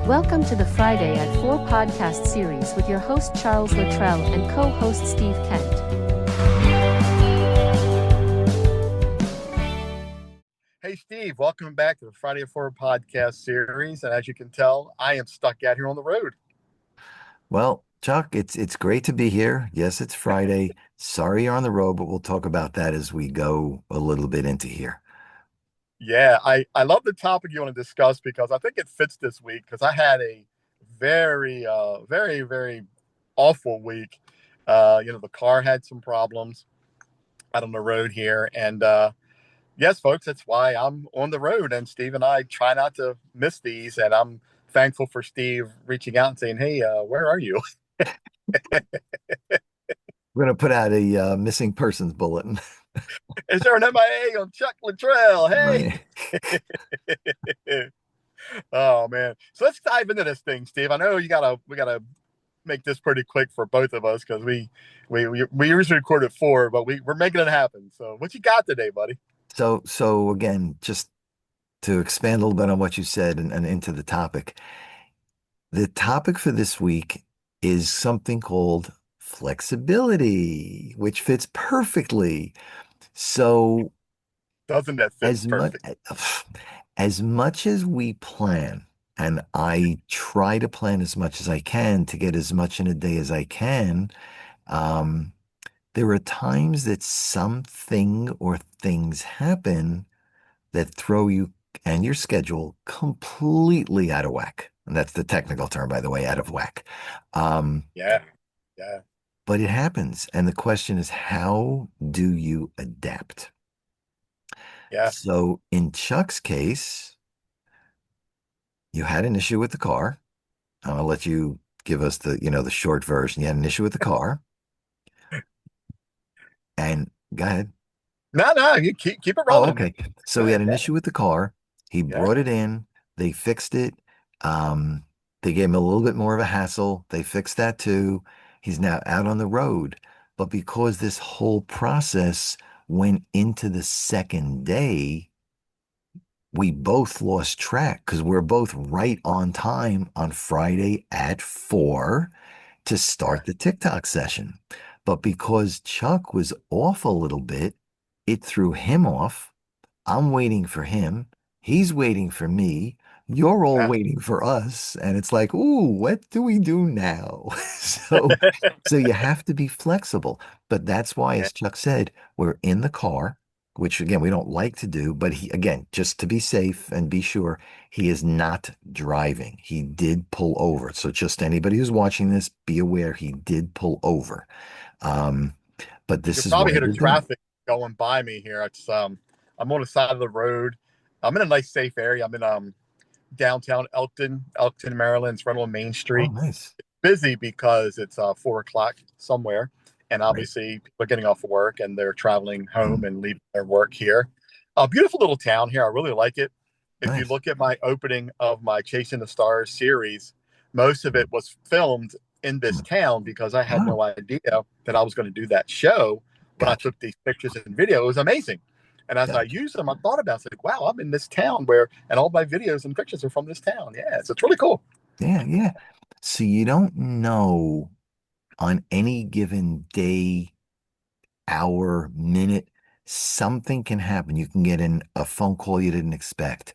Welcome to the Friday at 4 podcast series with your host Charles Luttrell and co-host Steve Kent. Hey, Steve, welcome back to the Friday at 4 podcast series. And as you can tell, I am stuck out here on the road. Well, Chuck, it's great to be here. Yes, it's Friday. Sorry you're on the road, but we'll talk about that as we go a little bit into here. Yeah, I love the topic you want to discuss because I think it fits this week because I had a very awful week. The car had some problems out on the road here. And yes, folks, that's why I'm on the road. And Steve and I try not to miss these. And I'm thankful for Steve reaching out and saying, hey, where are you? We're going to put out a missing persons bulletin. Is there an MIA on Chuck Luttrell? Hey. Right. Oh man. So let's dive into this thing, Steve. I know we gotta make this pretty quick for both of us because we usually record at 4, but we're making it happen. So what you got today, buddy? So again, just to expand a little bit on what you said and into the topic. The topic for this week is something called flexibility, which fits perfectly. So Doesn't that fit as much perfect? as much as we plan, and I try to plan as much as I can to get as much in a day as I can, um, there are times that something or things happen that throw you and your schedule completely out of whack. And that's the technical term, by the way, out of whack. Um, Yeah. Yeah. but it happens. And the question is, how do you adapt? Yeah. So in Chuck's case, you had an issue with the car. I'll let you give us the short version. You had an issue with the car. And go ahead. No, you keep it Oh, rolling, man. okay. So Go we ahead. had an Yeah. issue with the car. He Yeah. brought it in. They fixed it. Um, they gave him a little bit more of a hassle. They fixed that too. He's now out on the road. But because this whole process went into the second day, we both lost track because we're both right on time on Friday at 4 to Yeah. start the TikTok session. But because Chuck was off a little bit, it threw him off. I'm waiting for him. He's waiting for me. You're all Yeah. waiting for us. And it's like, ooh, what do we do now? So you have to be flexible. But that's why, Yeah. as Chuck said, we're in the car, which again, we don't like to do. But he, again, just to be safe and be sure, he is not driving. He did pull over. So just anybody who's watching this, be aware he did pull over. Um, but You this is probably why hit a we're doing it. traffic going by me here. It's I'm on the side of the road. I'm in a nice safe area. I'm in downtown Elkton, Maryland. It's right on Main Oh, Street. nice. Busy because it's 4 o'clock somewhere, and Right. obviously people are getting off of work and they're traveling home Mm, and leaving their work here. A beautiful little town here. I really like it. If you nice. look at my opening of my Chasing the Stars series, most of it was filmed in this Mm. town because I had Oh, no idea that I was going to do that show. When I gotcha. took these pictures and video, it was amazing. And as I Gotcha. used them, I thought about it, like, wow, I'm in this town where, and all my videos and pictures are from this town. Yeah, so it's really cool. Yeah, yeah. So you don't know on any given day, hour, minute, something can happen. You can get in a phone call you didn't expect.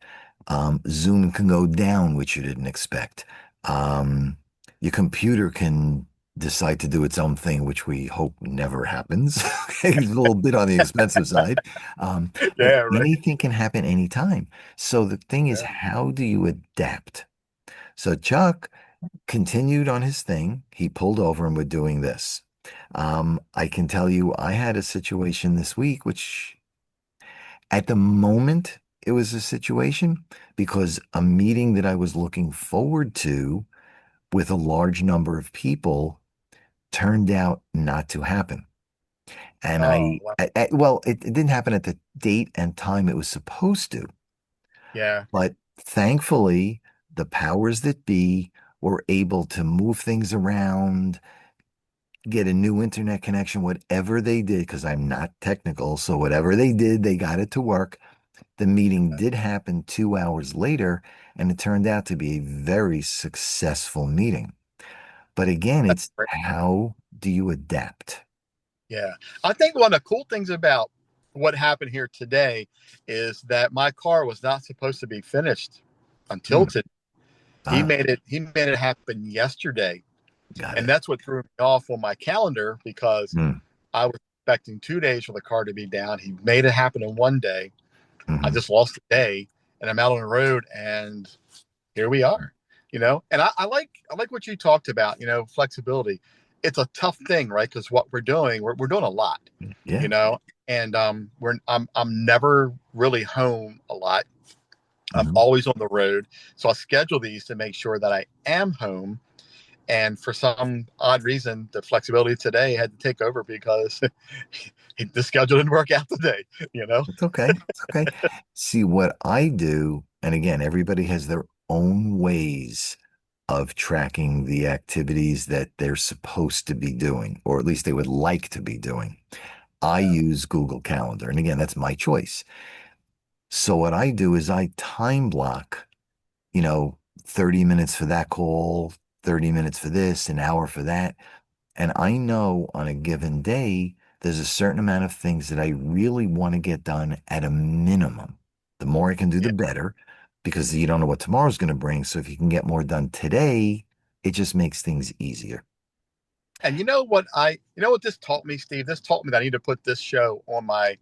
Zoom can go down, which you didn't expect. Um, your computer can decide to do its own thing, which we hope never happens. It's a little bit on the expensive side. But Yeah, right. anything can happen anytime. So the thing is, Yeah. how do you adapt? So Chuck continued on his thing. He pulled over and we're doing this. I can tell you, I had a situation this week, which at the moment it was a situation because a meeting that I was looking forward to with a large number of people turned out not to happen. And Oh, wow. well, it didn't happen at the date and time it was supposed to. Yeah. But thankfully, the powers that be were able to move things around, get a new internet connection, whatever they did, because I'm not technical. So whatever they did, they got it to work. The meeting did happen 2 hours later, and it turned out to be a very successful meeting. But again, That's it's great. how do you adapt? Yeah. I think one of the cool things about what happened here today is that my car was not supposed to be finished until Hmm. today. Ah, He made it happen yesterday. got And it. that's what threw me off on my calendar because Hmm. I was expecting 2 days for the car to be down. He made it happen in one day. I Hmm. just lost a day and I'm out on the road and here we are, and I like what you talked about, flexibility. It's a tough thing, right? Because what we're doing a lot, you Yeah. know, and I'm never really home a lot. I'm Hmm. always on the road. So I schedule these to make sure that I am home. And for some odd reason, the flexibility today had to take over because the schedule didn't work out today, you know? It's okay. It's okay. See, what I do, and again, everybody has their own ways of tracking the activities that they're supposed to be doing, or at least they would like to be doing. I Yeah. use Google Calendar. And again, that's my choice. So what I do is I time block, you know, 30 minutes for that call, 30 minutes for this, an hour for that. And I know on a given day, there's a certain amount of things that I really want to get done at a minimum. The more I can do, the Yeah. better, because you don't know what tomorrow's going to bring. So if you can get more done today, it just makes things easier. And you know what this taught me, Steve? This taught me that I need to put this show on my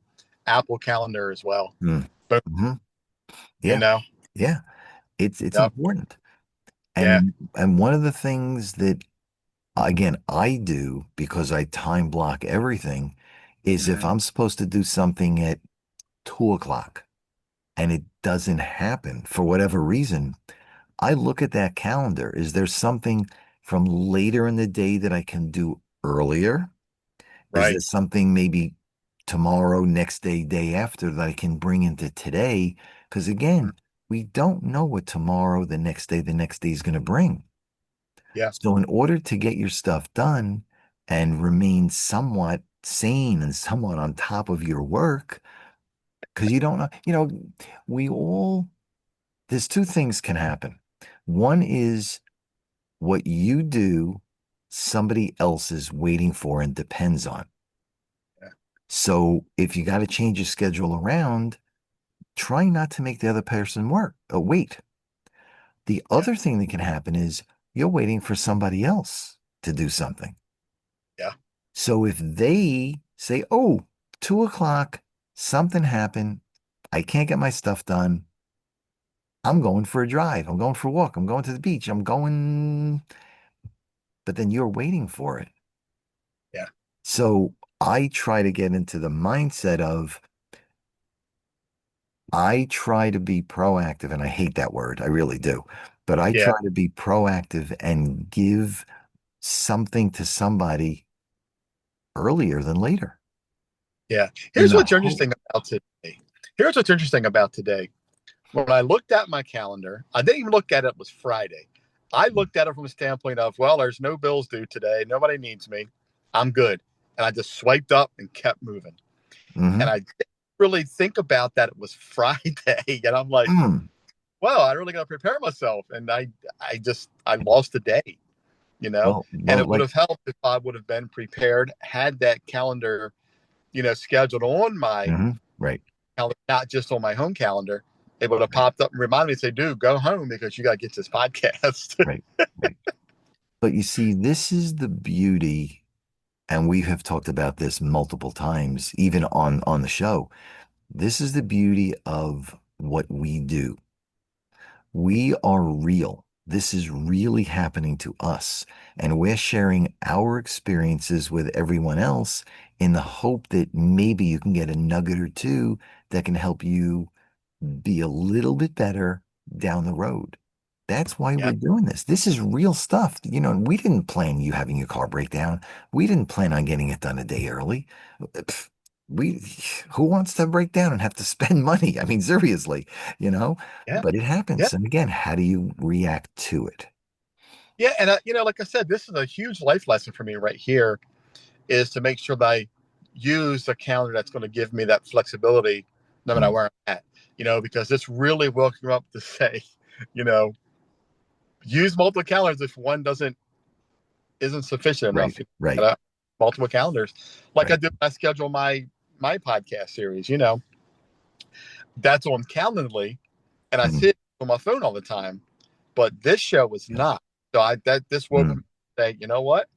Apple calendar as well. Mm. But, Hmm. you Yeah. know, Yeah. It's yep, important. yeah, And one of the things that again I do because I time block everything is if mhm, I'm supposed to do something at 2 o'clock and it doesn't happen for whatever reason, I look at that calendar. Is there something from later in the day that I can do earlier? Is there right, something maybe tomorrow, next day, day after that I can bring into today? Because mhm, again, we don't know what tomorrow, the next day is going to bring. yeah, So, in order to get your stuff done and remain somewhat sane and somewhat on top of your work, because you don't know, we all, there's two things can happen. One is what you do, somebody else is waiting for and depends on. yeah, So, if you got to change your schedule around, try not to make the other person wait. The yeah, other thing that can happen is you're waiting for somebody else to do something. yeah, So if they say, oh, 2 o'clock, something happened, I can't get my stuff done, I'm going for a drive, I'm going for a walk, I'm going to the beach, I'm going, but then you're waiting for it. yeah, So I try to get into the mindset of, I try to be proactive, and I hate that word, I really do, but I yeah, try to be proactive and give something to somebody earlier than later yeah. in Here's the what's hope. interesting about today. Here's what's interesting about today. When I looked at my calendar, I didn't even look at it was Friday. I looked at it from a standpoint of, well, there's no bills due today. Nobody needs me. I'm good. And I just swiped up and kept moving. And Hmm. I didn't really think about that it was Friday. And I'm like, Mm. well, I really got to prepare myself. And I lost a day, and Well, it would like, have helped if I would have been prepared, had that calendar, scheduled on my right, calendar, not just on my home calendar. It would have right, popped up and reminded me, say, dude, go home because you got to get this podcast. right, right. But you see, this is the beauty, and we have talked about this multiple times, even on the show. This is the beauty of what we do. We are real. This is really happening to us, and we're sharing our experiences with everyone else in the hope that maybe you can get a nugget or two that can help you be a little bit better down the road. That's why Yeah, we're doing this. This is real stuff. We didn't plan you having your car break down. We didn't plan on getting it done a day early. Pff, We, who wants to break down and have to spend money? I mean, seriously, you know, yeah, but it yeah, happens. And again, how do you react to it? yeah. And like I said, this is a huge life lesson for me right here, is to make sure that I use a calendar that's going to give me that flexibility no matter Mm. where I'm at. because this really will come up to say, you know, use multiple calendars if one isn't sufficient enough. Right. Right. Multiple calendars, like I Right. do. I schedule my podcast series. That's on Calendly, and I Mm, see it on my phone all the time. But this show was yeah. not. So this woke me Mm, up to say, you know what?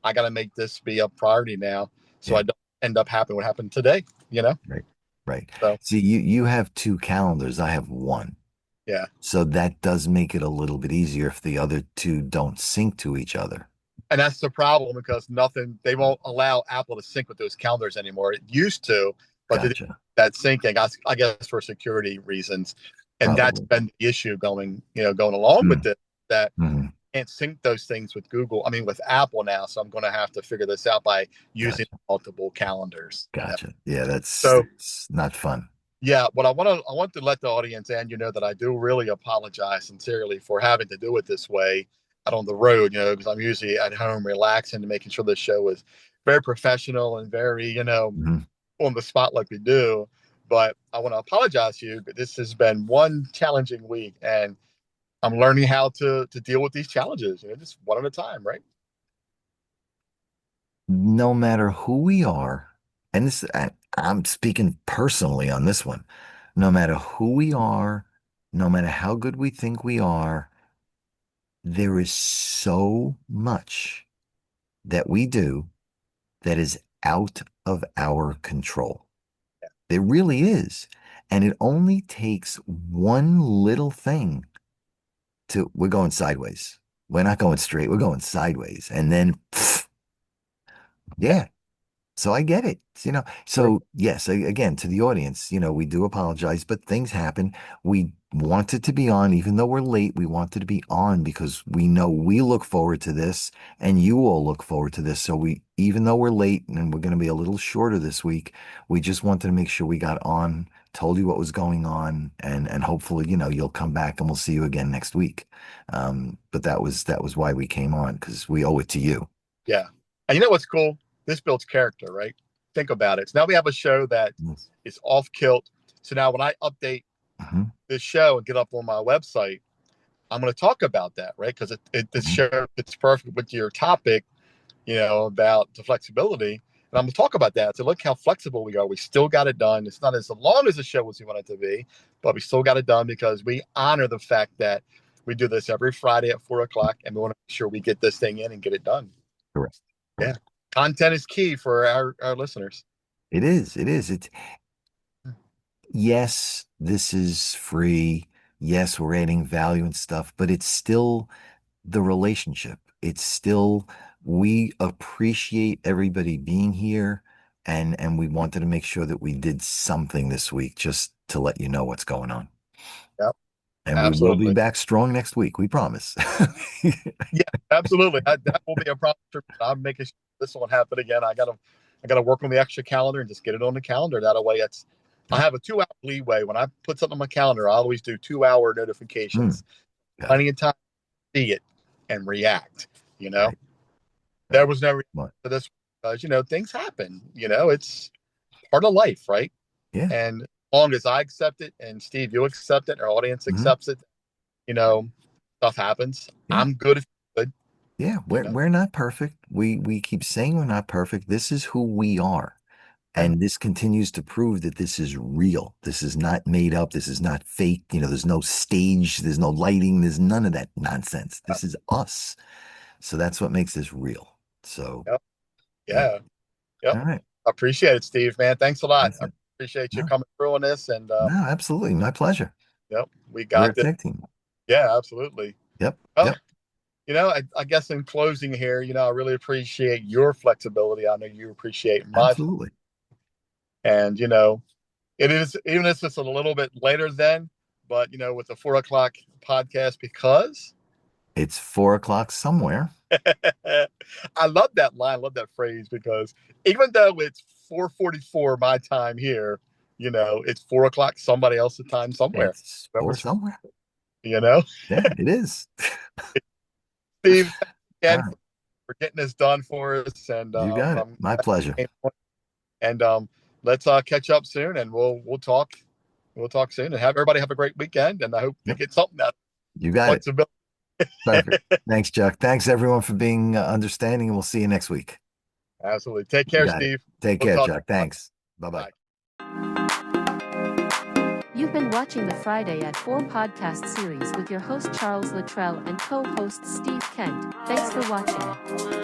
I got to make this be a priority now, so yeah. I don't end up happening what happened today. Right. Right. So See, you have two calendars. I have one. yeah, So that does make it a little bit easier if the other two don't sync to each other. and that's the problem because they won't allow Apple to sync with those calendars anymore. It used to, but they did Gotcha. that syncing, I guess, for security reasons, and that's Probably. been the issue going along with Mm, it. That mhm. can't sync those things with Google. I mean, with Apple now. So I'm going to have to figure this out by using Gotcha. multiple calendars. Gotcha. Yeah, So that's not fun. yeah, what I want to let the audience and that I do really apologize sincerely for having to do it this way out on the road. Because I'm usually at home relaxing and making sure the show is very professional and very Mhm. on the spot like we do. But I want to apologize to you. But this has been one challenging week, and I'm learning how to deal with these challenges. Just one at a time, right? No matter who we are, and I'm speaking personally on this one, no matter who we are, no matter how good we think we are, there is so much that we do that is out of our control. There really is. And it only takes one little thing we're going sideways. We're not going straight, we're going sideways. And then, pff, Yeah, yeah, so I get it, true. So yes, again, to the audience, we do apologize, but things happen. We wanted to be on, even though we're late, we wanted to be on because we know we look forward to this and you all look forward to this. So even though we're late and we're going to be a little shorter this week, we just wanted to make sure we got on, told you what was going on, and hopefully, you'll come back and we'll see you again next week. But that was why we came on because we owe it to you. Yeah. And you know what's cool? This builds character, right? Think about it. So now we have a show that Yes. is off kilt. So now when I update Mhm, this show and get up on my website, I'm going to talk about that, right? Because this mhm. show fits perfect with your topic, about the flexibility. And I'm going to talk about that. So look how flexible we are. We still got it done. It's not as long as the show as we want it to be, but we still got it done because we honor the fact that we do this every Friday at 4 o'clock, and we want to make sure we get this thing in and get it done. Correct. Yeah. Correct. Content is key for our listeners. It is. It is. Yes, this is free. Yes, we're adding value and stuff, but it's still the relationship. It's still we appreciate everybody being here and we wanted to make sure that we did something this week just to let you know what's going on. Yep, And we will be absolutely. back strong next week. We promise. Yeah, absolutely. That will be a problem for me. I'm making sure this won't happen again. I gotta work on the extra calendar and just get it on the calendar. That way, I Yeah. have a 2 hour leeway. When I put something on my calendar, I always do 2 hour Mm, notifications. got it. Plenty of time to see it and react. You know, Right. there Right. was no reason What? for this because things happen. It's part of life, right? Yeah. And as long as I accept it, and Steve, you accept it, our audience Hmm. accepts it, you know, stuff happens. Yeah. I'm good if you're good. Yeah. You We're know, we're not perfect. We keep saying we're not perfect. This is who we are. yeah, And this continues to prove that this is real. This is not made up. This is not fake. There's no stage, there's no lighting, there's none of that nonsense. This is us. So that's what makes this real. So, yep, yeah. yeah, yep. All right. I appreciate it, Steve. Man, thanks a lot. That's I it. appreciate you No, coming through on this, and no, absolutely. My pleasure. yep, we We're got a this. tech team. Yeah, absolutely. Yep. Well, Yep. I guess in closing here, I really appreciate your flexibility. I know you appreciate my, Absolutely. and it is even if it's a little bit later then, but with the 4 o'clock podcast because It's 4 o'clock somewhere. I love that line, I love that phrase because even though it's 4:44 my time here, it's 4 o'clock somebody else's time somewhere. It's four Whoever's, somewhere. you know, Yeah, it is. Steve, thanks All again right. for getting this done for us, and You got it. I'm My pleasure. and let's catch up soon, and we'll talk. We'll talk soon, and everybody have a great weekend. And I hope you Yep. get something out of You got it. flexibility. Perfect. Thanks, Chuck. Thanks, everyone, for being understanding, and we'll see you next week. Absolutely. Take You care, got it. Steve. Take We'll care, talk. Chuck. Thanks. Bye-bye. Bye. You've been watching the Friday at 4 podcast series with your host Charles Luttrell and co-host Steve Kent. Thanks for watching.